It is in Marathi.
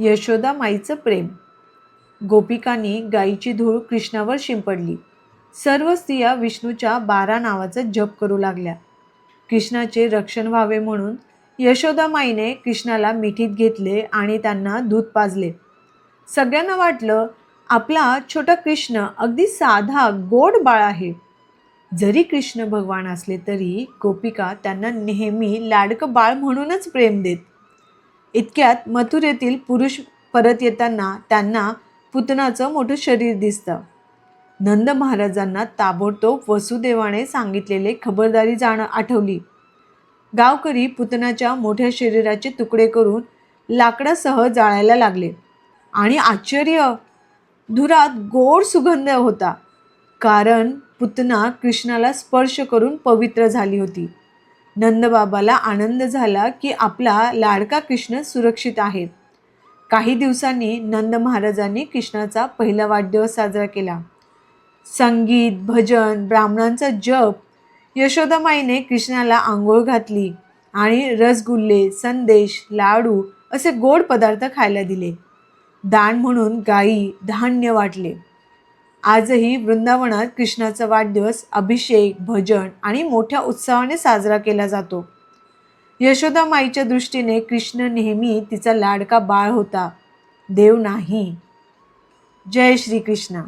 यशोदा माईचं प्रेम. गोपिकांनी गायीची धूळ कृष्णावर शिंपडली. सर्व स्त्रिया विष्णूच्या 12 नावाचा जप करू लागल्या. कृष्णाचे रक्षण व्हावे म्हणून यशोदा माईने कृष्णाला मिठीत घेतले आणि त्यांना दूध पाजले. सगळ्यांना वाटलं आपला छोटा कृष्ण अगदी साधा गोड बाळ आहे. जरी कृष्ण भगवान असले तरी गोपिका त्यांना नेहमी लाडकं बाळ म्हणूनच प्रेम देत. इतक्यात मथुरेतील पुरुष परत येताना त्यांना पुतनाचं मोठं शरीर दिसतं. नंद महाराजांना ताबडतोब वसुदेवाने सांगितलेले खबरदारी आठवली. गावकरी पुतनाच्या मोठ्या शरीराचे तुकडे करून लाकडासह जाळायला लागले आणि आश्चर्य, धुरात गोड सुगंध होता, कारण पुतना कृष्णाला स्पर्श करून पवित्र झाली होती. नंदबाबाला आनंद झाला की आपला लाडका कृष्ण सुरक्षित आहे. काही दिवसांनी नंद महाराजांनी कृष्णाचा पहिला वाढदिवस साजरा केला. संगीत, भजन, ब्राह्मणांचा जप. यशोदामाईने कृष्णाला आंघोळ घातली आणि रसगुल्ले, संदेश, लाडू असे गोड पदार्थ खायला दिले. दान म्हणून गायी, धान्य वाटले. आजही वृंदावनात कृष्णाचा वाढदिवस अभिषेक, भजन आणि मोठ्या उत्साहाने साजरा केला जातो. यशोदा माईच्या दृष्टीने कृष्ण नेहमी तिचा लाडका बाळ होता, देव नाही. जय श्री कृष्ण.